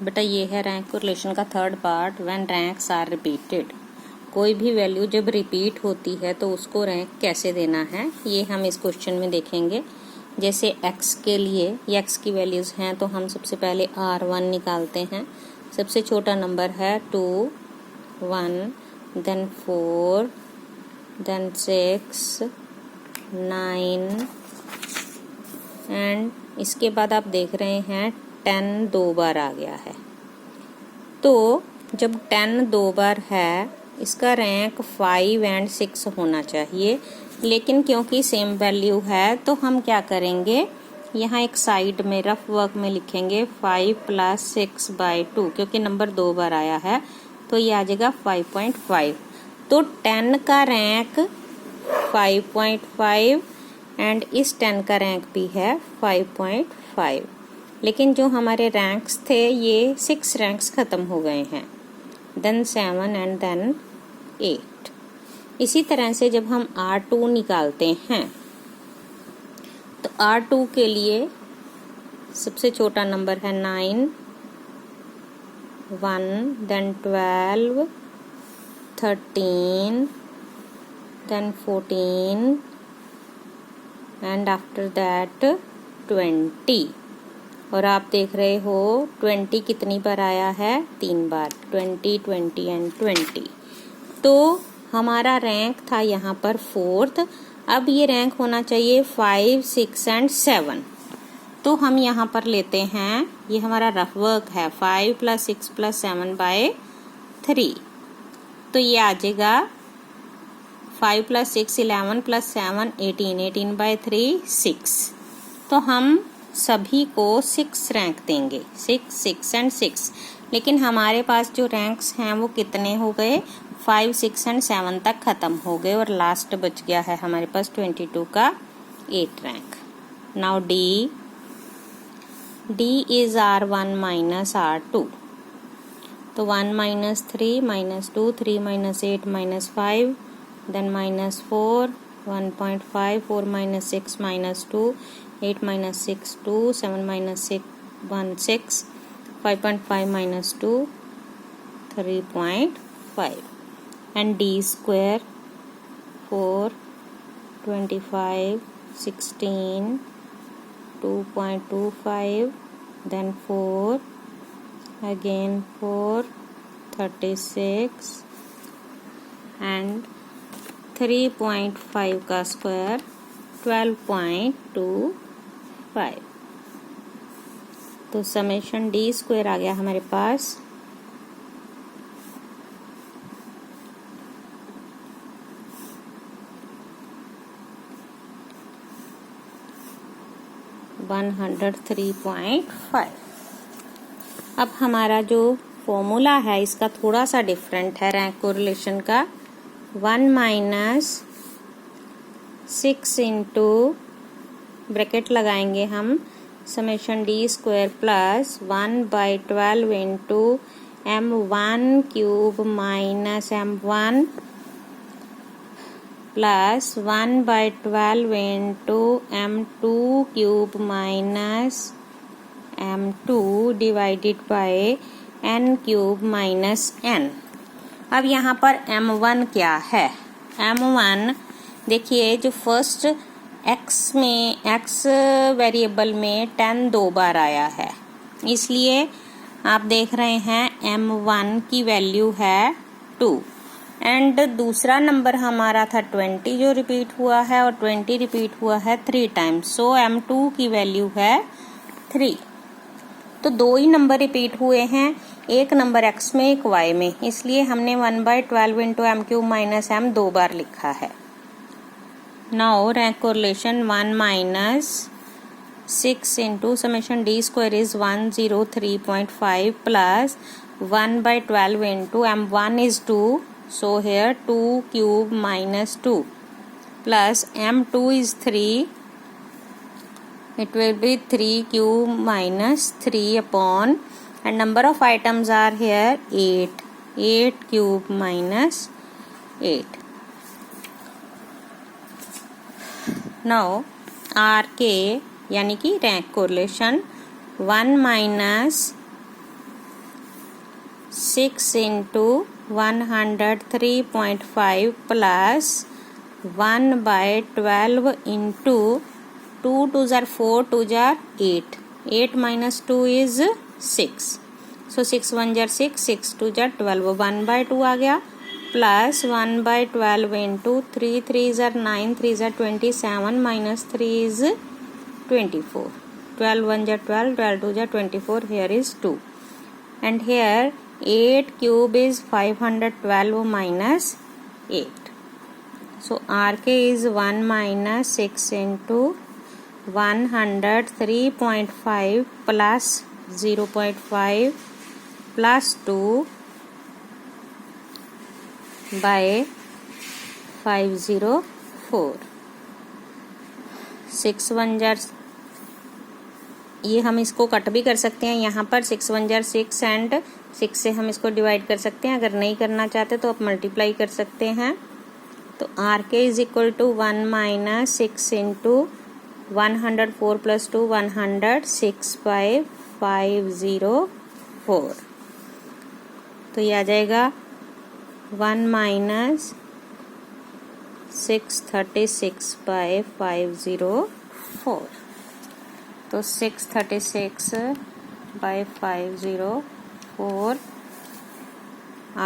बेटा ये है रैंक कोरिलेशन का third part, when ranks are repeated. कोई भी वैल्यू जब रिपीट होती है तो उसको रैंक कैसे देना है, ये हम इस क्वेश्चन में देखेंगे। जैसे x के लिए ये x की वैल्यूज़ हैं तो हम सबसे पहले r1 निकालते हैं। सबसे छोटा नंबर है 2, 1, देन 4, देन 6, 9 एंड इसके बाद आप देख रहे हैं 10 दो बार आ गया है। तो जब 10 दो बार है इसका रैंक 5 एंड 6 होना चाहिए, लेकिन क्योंकि सेम वैल्यू है तो हम क्या करेंगे, यहाँ एक साइड में रफ वर्क में लिखेंगे 5 + 6/2, क्योंकि नंबर दो बार आया है तो ये आ जाएगा 5.5। तो 10 का रैंक 5.5 एंड इस 10 का रैंक भी है 5.5, लेकिन जो हमारे रैंक्स थे ये 6 रैंक्स ख़त्म हो गए हैं, देन 7 एंड देन 8। इसी तरह से जब हम R2 निकालते हैं तो R2 के लिए सबसे छोटा नंबर है 9, 1, then 12, 13, then 14 and after that 20। और आप देख रहे हो 20 कितनी बार आया है, 3 बार, 20, 20 एंड 20। तो हमारा रैंक था यहाँ पर 4th। अब ये रैंक होना चाहिए 5, 6 एंड 7। तो हम यहाँ पर लेते हैं, ये हमारा रफ वर्क है, 5 + 6 + 7/3। तो ये आ जाएगा 5 + 6 11 + 7 18, 18/3 6। तो हम सभी को 6 रैंक देंगे, 6, 6 एंड 6। लेकिन हमारे पास जो रैंक्स हैं वो कितने हो गए, 5, 6 एंड 7 तक ख़त्म हो गए और लास्ट बच गया है हमारे पास 22 का 8 rank. Now D is R1 - R2। तो 1 - 3 - 2, 3 - 8 - 5, then -4, 1.5, 4 - 6 - 2, 8 - 6 2, 7 - 6 1 6, 5.5 - 2 3.5 and D square 4, 25, 16, 2.25, then 4, again 4, 36 and 3.5 का स्क्वायर 12.25। तो समेशन D स्क्वायर आ गया हमारे पास 103.5। अब हमारा जो फॉर्मूला है इसका थोड़ा सा डिफरेंट है रैंक कोरिलेशन का। 1 - 6 इंटू ब्रैकेट लगाएंगे हम, summation D square plus 1/12 into M1 cube minus M1 plus 1/12 into M2 cube minus M2 divided by N cube minus N। अब यहाँ पर M1 क्या है, M1 देखिए जो फर्स्ट x वेरिएबल में 10 दो बार आया है, इसलिए आप देख रहे हैं M1 की वैल्यू है 2 एंड दूसरा नंबर हमारा था 20 जो रिपीट हुआ है और 20 रिपीट हुआ है 3 टाइम्स, सो M2 की वैल्यू है 3। तो दो ही नंबर रिपीट हुए हैं, एक नंबर x में एक y में, इसलिए हमने 1/12 इंटू M³ माइनस M दो बार लिखा है। Now rank correlation 1 - 6 into summation D square is 103.5 plus 1/12 into M1 is 2, so here 2 cube minus 2 plus M2 is 3, it will be 3 cube minus 3 upon, and number of items are here 8, 8 cube minus 8. Now RK यानी कि rank correlation 1 - 6 into 103.5 plus 1 by 12 into 2 2s are 4 2s are 8. 8 minus 2 is 6. So 6 1s are 6, 6 2s are 12. 1 by 2 आ गया plus 1 by 12 into 3 3s are 9, 3s are 27 minus 3 is 24. 12 1s are 12, 12 2s are 24. Here is 2. And here 8 cube is 512 minus 8. So RK is 1 minus 6 into 103.5 plus 0.5 plus 2 by 504. 6 1 jar, ये हम इसको cut भी कर सकते हैं यहाँ पर 6 1 जार 6 एंड 6 से हम इसको डिवाइड कर सकते हैं. अगर नहीं करना चाहते तो आप मल्टीप्लाई कर सकते हैं. तो R K is equal to 1 minus 6 into 104 plus 2 106 by 504. तो ये आ जाएगा 1 माइनस 636 बाय 504. तो 636 bye 504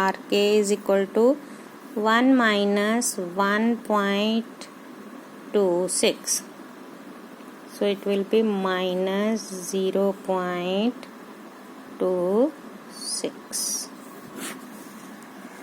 are K is equal to 1 minus 1.26. So it will be minus 0.26.